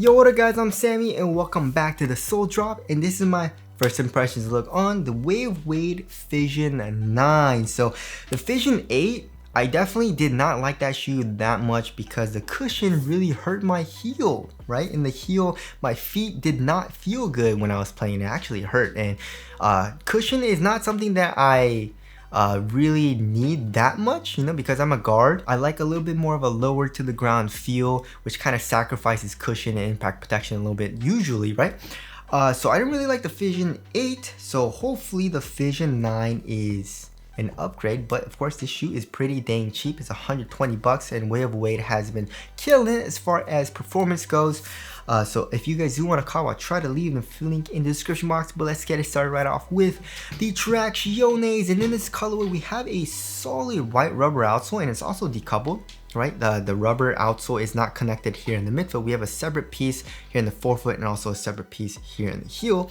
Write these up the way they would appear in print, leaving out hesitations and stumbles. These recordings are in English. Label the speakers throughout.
Speaker 1: Yo, what up guys, I'm Sammy and welcome back to the Soul Drop, and this is my first impressions look on the Way of Wade Fission 9. So the Fission 8, I definitely did not like that shoe that much because the cushion really hurt my heel, right? In the heel, my feet did not feel good when I was playing. It actually hurt, and cushion is not something that I really need that much, because I'm a guard. I like a little bit more of a lower to the ground feel, which kind of sacrifices cushion and impact protection a little bit usually, right? So I didn't really like the Fission 8, so hopefully the Fission 9 is an upgrade. But of course this shoe is pretty dang cheap. It's 120 bucks, and Way of Wade has been killing it as far as performance goes. So if you guys do want to call, I'll try to leave the link in the description box, but let's get it started right off with the Tracciones. And in this colorway we have a solid white rubber outsole, and it's also decoupled, right? The rubber outsole is not connected here in the midfoot. We have a separate piece here in the forefoot and also a separate piece here in the heel,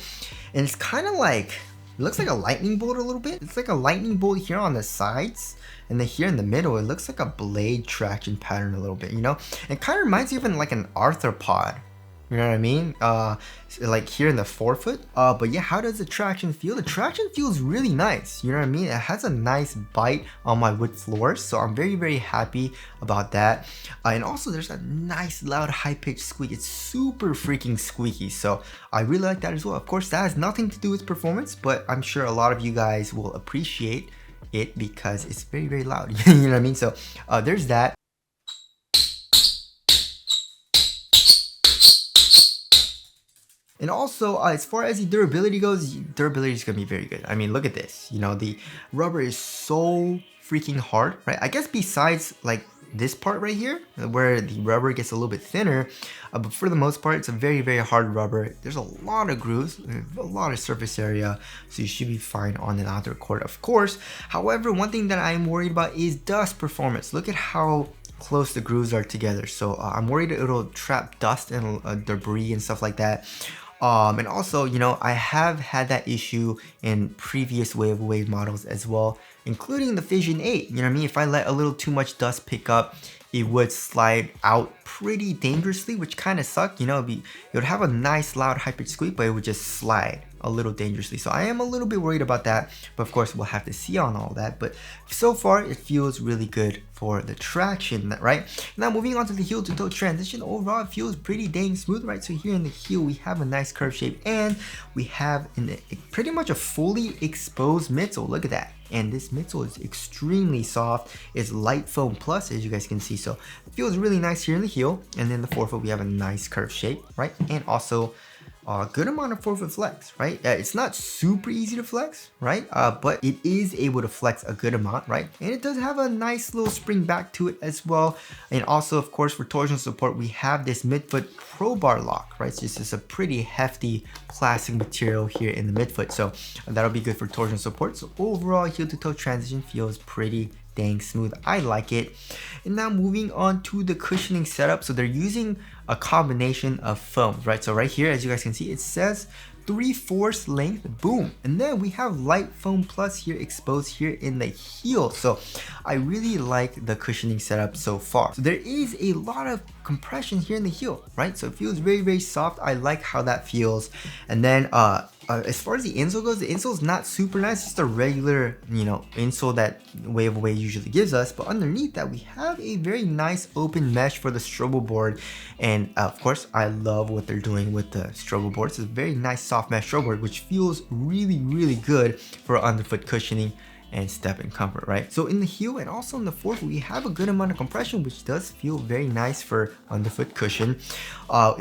Speaker 1: and it's kind of like, it looks like a lightning bolt a little bit. It's like a lightning bolt here on the sides, and then here in the middle it looks like a blade traction pattern a little bit, It kind of reminds you of like an arthropod. You know what I mean? Like here in the forefoot. But yeah, how does the traction feel? The traction feels really nice. You know what I mean? It has a nice bite on my wood floors, so I'm very, very happy about that. And also there's a nice loud high-pitched squeak. It's super freaking squeaky, so I really like that as well. Of course, that has nothing to do with performance, but I'm sure a lot of you guys will appreciate it because it's very, very loud. You know what I mean? So there's that. And also, as far as the durability goes, durability is gonna be very good. I mean, look at this. The rubber is so freaking hard, right? I guess besides like this part right here, where the rubber gets a little bit thinner, but for the most part, it's a very, very hard rubber. There's a lot of grooves, a lot of surface area, so you should be fine on an outdoor court, of course. However, one thing that I'm worried about is dust performance. Look at how close the grooves are together. So I'm worried it'll trap dust and debris and stuff like that. And also, I have had that issue in previous Way of Wade models as well, including the Fission 8. You know what I mean? If I let a little too much dust pick up, it would slide out pretty dangerously, which kind of sucked. It would have a nice loud high-pitched squeak, but it would just slide a little dangerously. So I am a little bit worried about that, but of course we'll have to see on all that. But so far it feels really good for the traction, right? Now moving on to the heel to toe transition, overall it feels pretty dang smooth, right? So here in the heel we have a nice curve shape, and we have pretty much a fully exposed midsole. Look at that. And this midsole is extremely soft. It's light foam plus, as you guys can see, so it feels really nice here in the heel. And then the forefoot we have a nice curve shape, right? And also a good amount of forefoot flex, right? It's not super easy to flex, right? But it is able to flex a good amount, right? And it does have a nice little spring back to it as well. And also, of course, for torsion support, we have this midfoot crowbar lock, right? So this is a pretty hefty plastic material here in the midfoot, so that'll be good for torsion support. So overall, heel to toe transition feels pretty dang smooth. I like it. And now moving on to the cushioning setup. So they're using a combination of foams, right? So right here, as you guys can see, it says 3/4 length, boom. And then we have light foam plus here exposed here in the heel. So I really like the cushioning setup so far. So there is a lot of compression here in the heel, right? So it feels very, very soft. I like how that feels. And then as far as the insole goes, the insole is not super nice. It's just a regular, insole that Way of Wade usually gives us. But underneath that, we have a very nice open mesh for the strobo board. And of course, I love what they're doing with the strobo board. It's a very nice soft mesh strobo board, which feels really, really good for underfoot cushioning and step and comfort, right? So in the heel and also in the forefoot, we have a good amount of compression, which does feel very nice for underfoot cushion.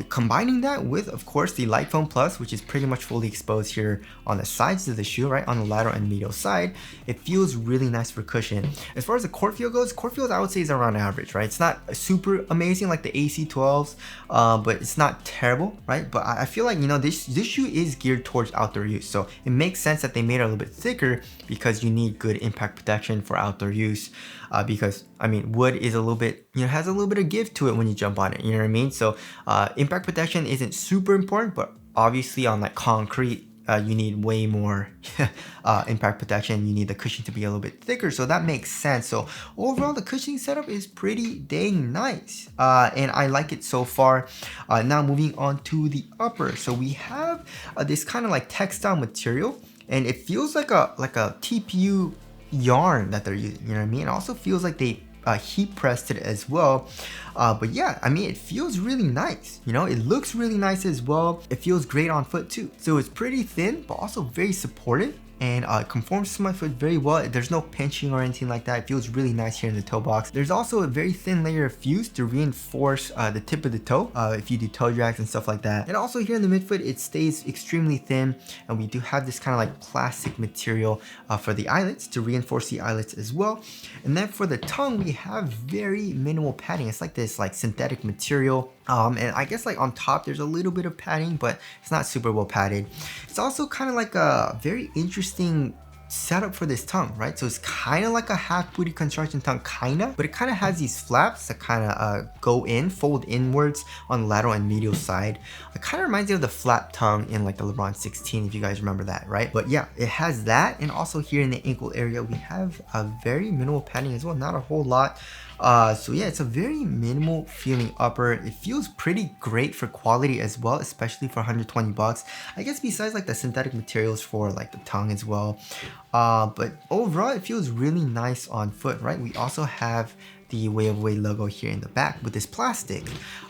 Speaker 1: Combining that with, of course, the light foam plus, which is pretty much fully exposed here on the sides of the shoe, right? On the lateral and medial side, it feels really nice for cushion. As far as the court feel goes, court feel I would say is around average, right? It's not super amazing like the AC12s, but it's not terrible, right? But I feel like, this shoe is geared towards outdoor use, so it makes sense that they made it a little bit thicker because you need good impact protection for outdoor use, because I mean wood is a little bit, has a little bit of give to it when you jump on it, you know what I mean? So impact protection isn't super important, but obviously on like concrete you need way more impact protection. You need the cushion to be a little bit thicker, so that makes sense. So overall, the cushioning setup is pretty dang nice, and I like it so far. Now moving on to the upper, so we have this kind of like textile material, and it feels like a TPU yarn that they're using. You know what I mean? It also feels like they heat pressed it as well, but yeah, I mean, it feels really nice. You know, it looks really nice as well. It feels great on foot too. So it's pretty thin, but also very supportive, and conforms to my foot very well. There's no pinching or anything like that. It feels really nice here in the toe box. There's also a very thin layer of fuse to reinforce the tip of the toe if you do toe drags and stuff like that. And also here in the midfoot, it stays extremely thin, and we do have this kind of like plastic material for the eyelets to reinforce the eyelets as well. And then for the tongue, we have very minimal padding. It's like this like synthetic material. And I guess like on top there's a little bit of padding, but it's not super well padded. It's also kind of like a very interesting setup for this tongue, right? So it's kind of like a half booty construction tongue, but it kind of has these flaps that kind of go in, fold inwards on the lateral and medial side. It kind of reminds me of the flat tongue in like the LeBron 16, if you guys remember that, right? But yeah, it has that. And also here in the ankle area, we have a very minimal padding as well, not a whole lot. So yeah, it's a very minimal feeling upper. It feels pretty great for quality as well, especially for 120 bucks. I guess besides like the synthetic materials for like the tongue as well. But overall, it feels really nice on foot, right? We also have the Way of Wade logo here in the back with this plastic.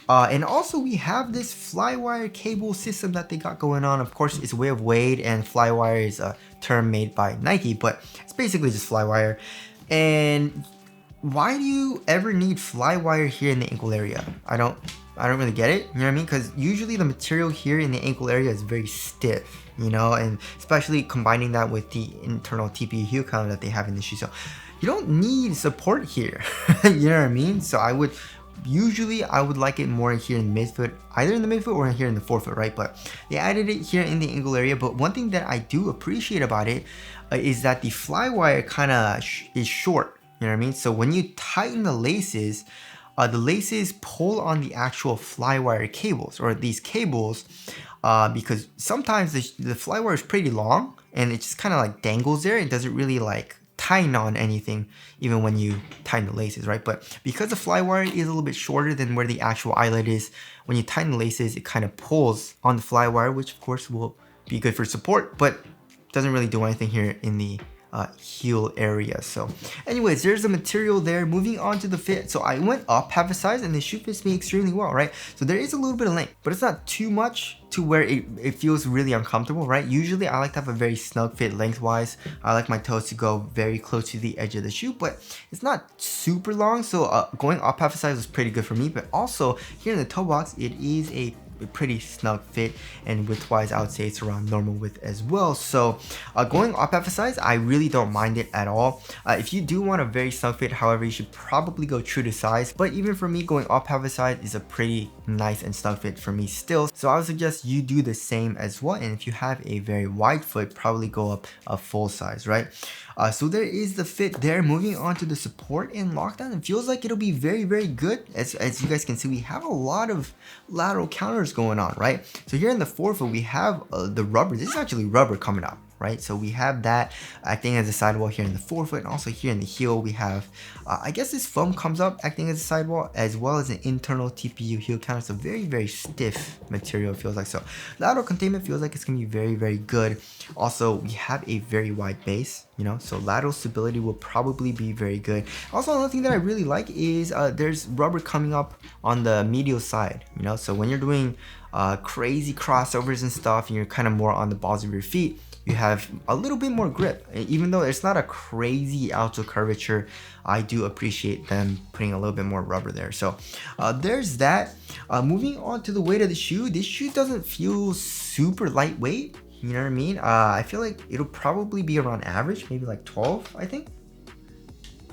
Speaker 1: And also we have this Flywire cable system that they got going on. Of course, it's Way of Wade, and Flywire is a term made by Nike, but it's basically just Flywire. And why do you ever need Flywire here in the ankle area? I don't really get it, you know what I mean? Because usually the material here in the ankle area is very stiff, you know, and especially combining that with the internal TPU heel counter that they have in the shoe. So you don't need support here, you know what I mean? So I would like it more here in the midfoot, either in the midfoot or here in the forefoot, right? But they added it here in the ankle area. But one thing that I do appreciate about it is that the Flywire kind of is short. You know what I mean? So when you tighten the laces pull on the actual Flywire cables, or these cables, because sometimes the Flywire is pretty long and it just kind of like dangles there. It doesn't really like tighten on anything even when you tighten the laces, right? But because the Flywire is a little bit shorter than where the actual eyelet is, when you tighten the laces, it kind of pulls on the Flywire, which of course will be good for support, but doesn't really do anything here in the heel area. So anyways, there's the material there. Moving on to the fit. So I went up half a size and the shoe fits me extremely well, right? So there is a little bit of length, but it's not too much to where it feels really uncomfortable, right? Usually I like to have a very snug fit lengthwise. I like my toes to go very close to the edge of the shoe, but it's not super long. So going up half a size was pretty good for me. But also here in the toe box, it is a pretty snug fit, and width-wise I would say it's around normal width as well. So going up half a size, I really don't mind it at all. If you do want a very snug fit, however, you should probably go true to size. But even for me, going up half a size is a pretty nice and snug fit for me still. So I would suggest you do the same as well. And if you have a very wide foot, probably go up a full size, right? So there is the fit there. Moving on to the support and lockdown, it feels like it'll be very, very good. As you guys can see, we have a lot of lateral counters going on, right? So here in the forefoot, we have the rubber. This is actually rubber coming up, right? So we have that acting as a sidewall here in the forefoot, and also here in the heel we have I guess this foam comes up acting as a sidewall, as well as an internal TPU heel counter. So very, very stiff material, it feels like. So lateral containment feels like it's gonna be very, very good. Also, we have a very wide base, you know, so lateral stability will probably be very good. Also, another thing that I really like is there's rubber coming up on the medial side, you know, so when you're doing crazy crossovers and stuff and you're kind of more on the balls of your feet, you have a little bit more grip. Even though it's not a crazy outsole curvature, I do appreciate them putting a little bit more rubber there. So there's that. Moving on to the weight of the shoe, this shoe doesn't feel super lightweight, you know what I mean? I feel like it'll probably be around average, maybe like 12, I think.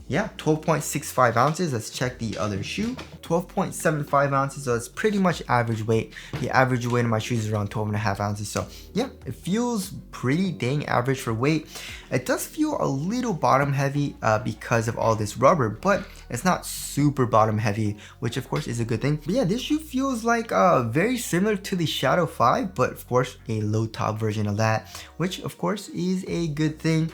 Speaker 1: yeah, 12.65 ounces. Let's check the other shoe. 12.75 ounces, so it's pretty much average weight. The average weight of my shoes is around 12.5 ounces. So yeah, it feels pretty dang average for weight. It does feel a little bottom heavy because of all this rubber, but it's not super bottom heavy, which of course is a good thing. But yeah, this shoe feels like very similar to the Shadow 5, but of course a low top version of that, which of course is a good thing.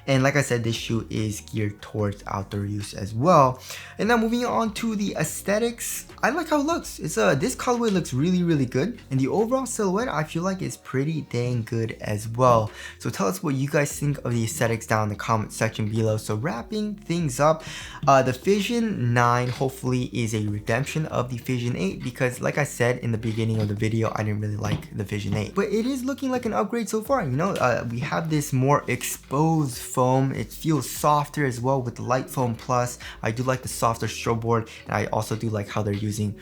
Speaker 1: And like I said, this shoe is geared towards outdoor use as well. And now moving on to the aesthetics, I like how it looks. It's this colorway looks really good, and the overall silhouette I feel like is pretty dang good as well. So tell us what you guys think of the aesthetics down in the comment section below. So wrapping things up, the Fission 9 hopefully is a redemption of the Fission 8, because like I said in the beginning of the video, I didn't really like the Fission 8, but it is looking like an upgrade so far. You know, we have this more exposed foam. It feels softer as well with the Light Foam Plus. I do like the softer strobe board, and I also do like how they're using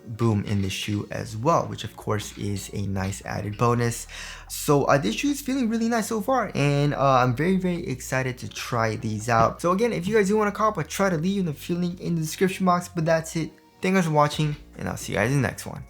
Speaker 1: boom in the shoe as well, which of course is a nice added bonus. So this shoe is feeling really nice so far, and I'm very excited to try these out. So again, if you guys do want to cop, I try to leave the link in the description box, but that's it. Thank you guys for watching, and I'll see you guys in the next one.